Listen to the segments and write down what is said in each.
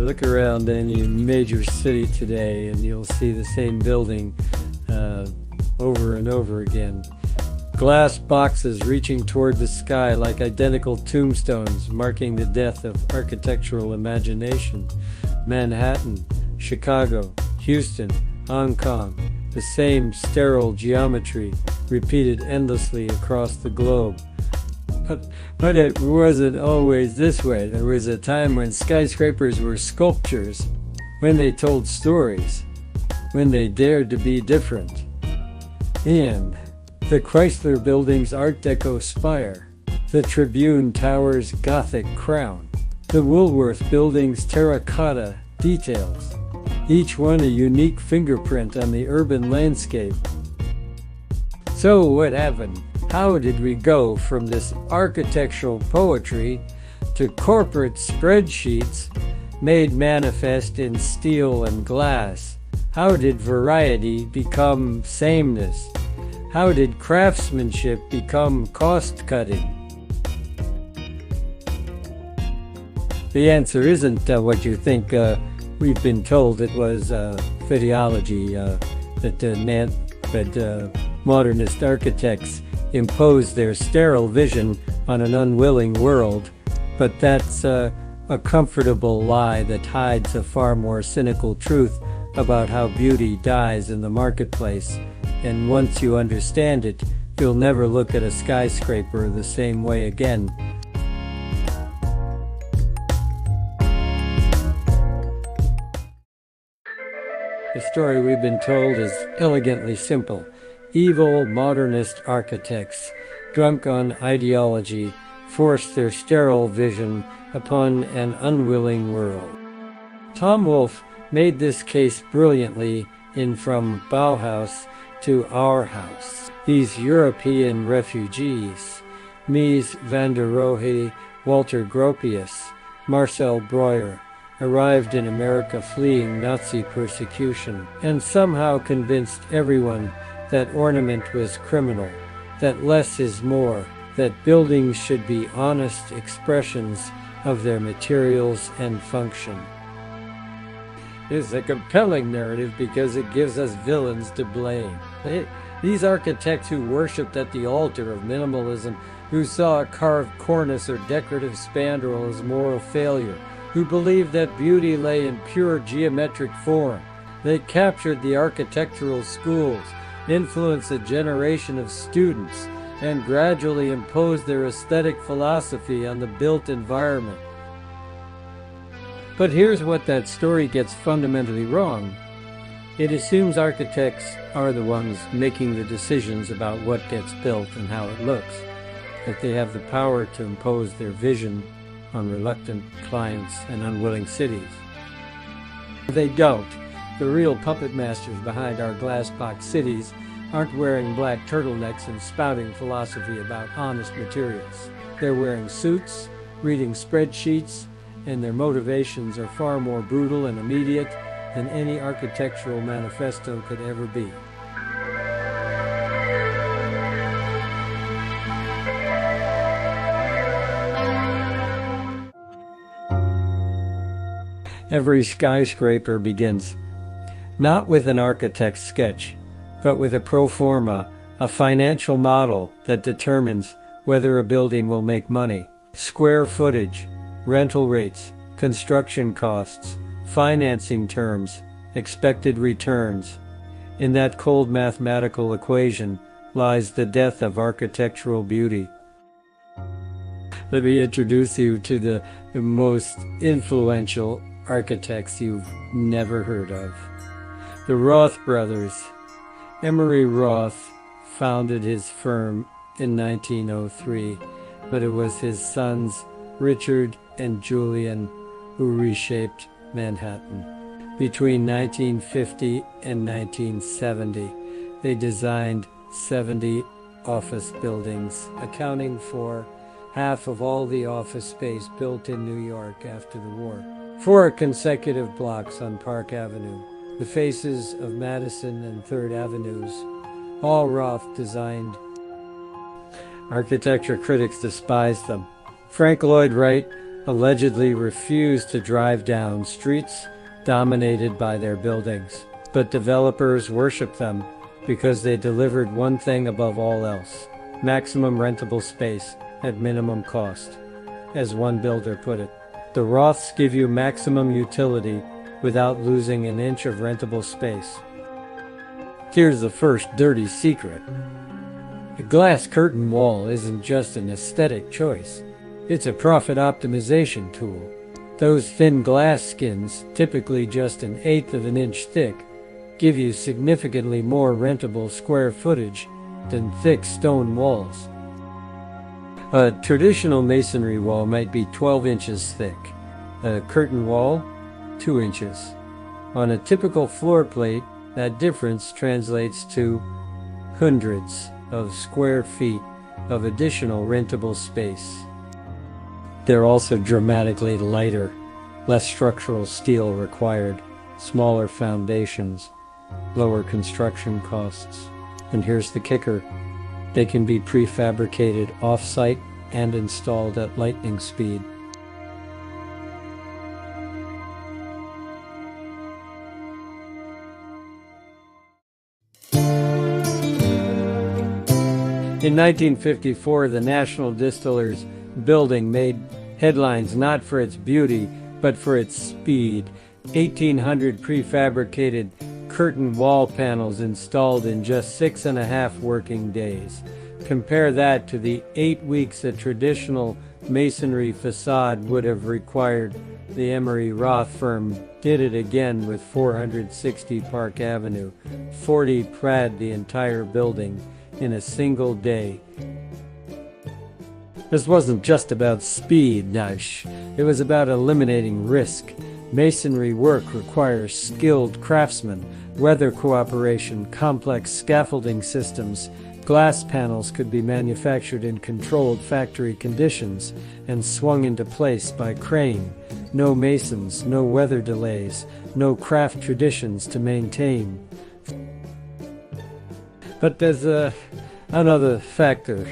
Look around any major city today and you'll see the same building over and over again. Glass boxes reaching toward the sky like identical tombstones, marking the death of architectural imagination. Manhattan, Chicago, Houston, Hong Kong, the same sterile geometry repeated endlessly across the globe. But it wasn't always this way. There was a time when skyscrapers were sculptures, when they told stories, when they dared to be different. And the Chrysler Building's Art Deco spire, the Tribune Tower's Gothic crown, the Woolworth Building's terracotta details, each one a unique fingerprint on the urban landscape. So what happened? How did we go from this architectural poetry to corporate spreadsheets made manifest in steel and glass? How did variety become sameness? How did craftsmanship become cost-cutting? The answer isn't what you think. We've been told it was physiology that modernist architects imposed their sterile vision on an unwilling world, but that's a comfortable lie that hides a far more cynical truth about how beauty dies in the marketplace. And once you understand it, you'll never look at a skyscraper the same way again. The story we've been told is elegantly simple. Evil modernist architects, drunk on ideology, forced their sterile vision upon an unwilling world. Tom Wolfe made this case brilliantly in From Bauhaus to Our House. These European refugees, Mies van der Rohe, Walter Gropius, Marcel Breuer, arrived in America fleeing Nazi persecution and somehow convinced everyone that ornament was criminal, that less is more, that buildings should be honest expressions of their materials and function. It's a compelling narrative because it gives us villains to blame. These architects who worshipped at the altar of minimalism, who saw a carved cornice or decorative spandrel as moral failure, who believed that beauty lay in pure geometric form. They captured the architectural schools, influenced a generation of students, and gradually imposed their aesthetic philosophy on the built environment. But here's what that story gets fundamentally wrong. It assumes architects are the ones making the decisions about what gets built and how it looks, that they have the power to impose their vision on reluctant clients and unwilling cities. They don't. The real puppet masters behind our glass-box cities aren't wearing black turtlenecks and spouting philosophy about honest materials. They're wearing suits, reading spreadsheets, and their motivations are far more brutal and immediate than any architectural manifesto could ever be. Every skyscraper begins not with an architect's sketch, but with a pro forma, a financial model that determines whether a building will make money. Square footage, rental rates, construction costs, financing terms, expected returns. In that cold mathematical equation lies the death of architectural beauty. Let me introduce you to the most influential architects you've never heard of. The Roth brothers. Emery Roth founded his firm in 1903, but it was his sons Richard and Julian who reshaped Manhattan. Between 1950 and 1970, they designed 70 office buildings, accounting for half of all the office space built in New York after the war. 4 consecutive blocks on Park Avenue, the faces of Madison and 3rd Avenues, all Roth designed. Architecture critics despised them. Frank Lloyd Wright, allegedly refused to drive down streets dominated by their buildings. But developers worship them because they delivered one thing above all else: maximum rentable space at minimum cost. As one builder put it, the Roths give you maximum utility without losing an inch of rentable space. Here's the first dirty secret. A glass curtain wall isn't just an aesthetic choice. It's a profit optimization tool. Those thin glass skins, typically just an eighth of an inch thick, give you significantly more rentable square footage than thick stone walls. A traditional masonry wall might be 12 inches thick. A curtain wall, 2 inches. On a typical floor plate, that difference translates to hundreds of square feet of additional rentable space. They're also dramatically lighter, less structural steel required, smaller foundations, lower construction costs. And here's the kicker: they can be prefabricated off-site and installed at lightning speed. In 1954, the National Distillers building made headlines not for its beauty, but for its speed. 1,800 prefabricated curtain wall panels installed in just 6.5 working days. Compare that to the 8 weeks a traditional masonry facade would have required. The Emery Roth firm did it again with 460 Park Avenue. 40 Pratt the entire building in a single day. This wasn't just about speed, Nash. It was about eliminating risk. Masonry work requires skilled craftsmen, weather cooperation, complex scaffolding systems. Glass panels could be manufactured in controlled factory conditions and swung into place by crane. No masons, no weather delays, no craft traditions to maintain. But there's another factor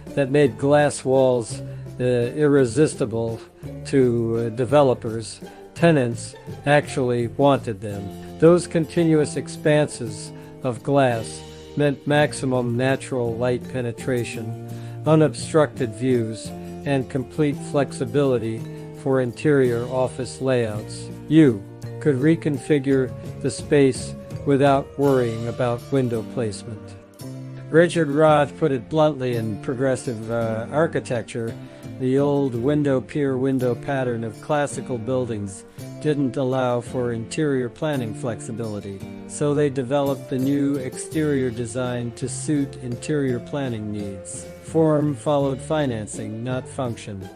that made glass walls irresistible to developers. Tenants actually wanted them. Those continuous expanses of glass meant maximum natural light penetration, unobstructed views, and complete flexibility for interior office layouts. You could reconfigure the space without worrying about window placement. Richard Roth put it bluntly in progressive architecture. The old window-pier window pattern of classical buildings didn't allow for interior planning flexibility, so they developed the new exterior design to suit interior planning needs. Form followed financing, not function.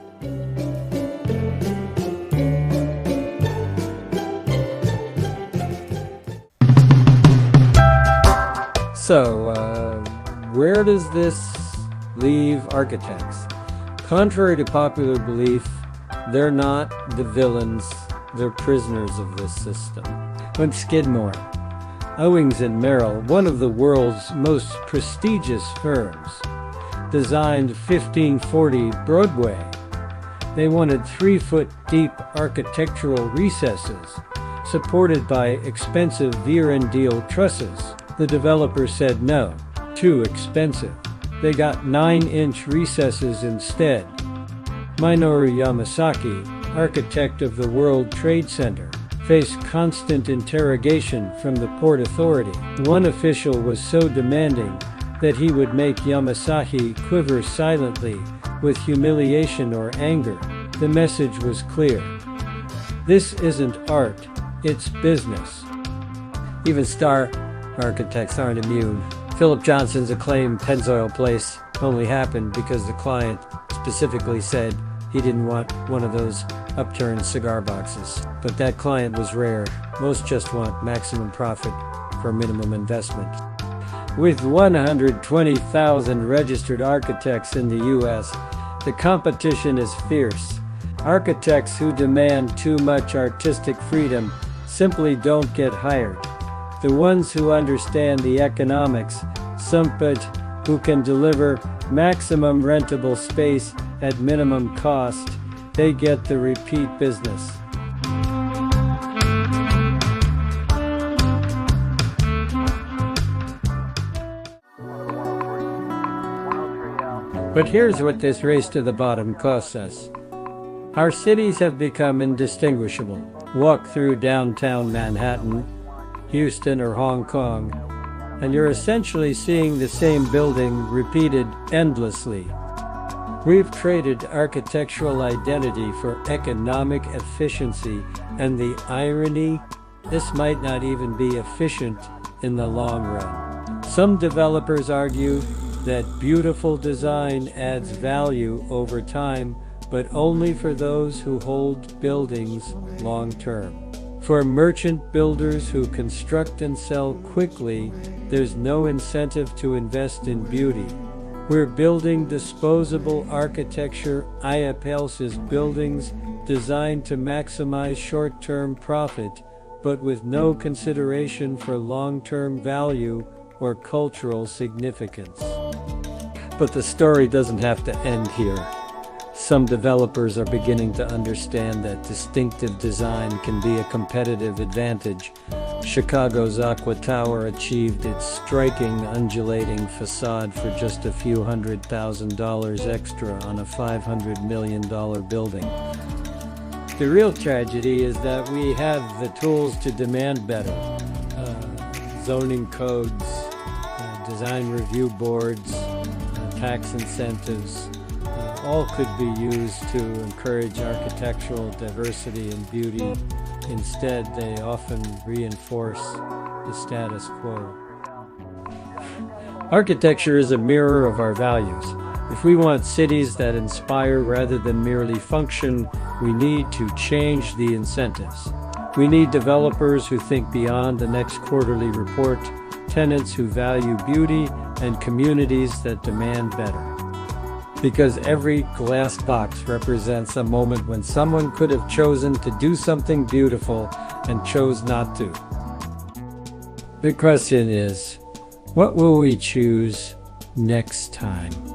So, where does this leave architects? Contrary to popular belief, they're not the villains, they're prisoners of this system. When Skidmore, Owings and Merrill, one of the world's most prestigious firms, designed 1540 Broadway, they wanted 3-foot deep architectural recesses supported by expensive veer-and-deal trusses. The developer said no, too expensive. They got 9-inch recesses instead. Minoru Yamasaki, architect of the World Trade Center, faced constant interrogation from the Port Authority. One official was so demanding that he would make Yamasaki quiver silently with humiliation or anger. The message was clear. This isn't art, it's business. Even star architects aren't immune. Philip Johnson's acclaimed Pennzoil Place only happened because the client specifically said he didn't want one of those upturned cigar boxes. But that client was rare. Most just want maximum profit for minimum investment. With 120,000 registered architects in the U.S., the competition is fierce. Architects who demand too much artistic freedom simply don't get hired. The ones who understand the economics, but who can deliver maximum rentable space at minimum cost, they get the repeat business. But here's what this race to the bottom costs us. Our cities have become indistinguishable. Walk through downtown Manhattan, Houston, or Hong Kong, and you're essentially seeing the same building repeated endlessly. We've traded architectural identity for economic efficiency, and the irony, this might not even be efficient in the long run. Some developers argue that beautiful design adds value over time, but only for those who hold buildings long term. For merchant builders who construct and sell quickly, there's no incentive to invest in beauty. We're building disposable architecture, IAPLS's buildings designed to maximize short-term profit, but with no consideration for long-term value or cultural significance. But the story doesn't have to end here. Some developers are beginning to understand that distinctive design can be a competitive advantage. Chicago's Aqua Tower achieved its striking undulating facade for just a few $100,000 extra on a $500 million building. The real tragedy is that we have the tools to demand better. Zoning codes, design review boards, tax incentives, all could be used to encourage architectural diversity and beauty. Instead, they often reinforce the status quo. Architecture is a mirror of our values. If we want cities that inspire rather than merely function, we need to change the incentives. We need developers who think beyond the next quarterly report, tenants who value beauty, and communities that demand better. Because every glass box represents a moment when someone could have chosen to do something beautiful and chose not to. The question is, what will we choose next time?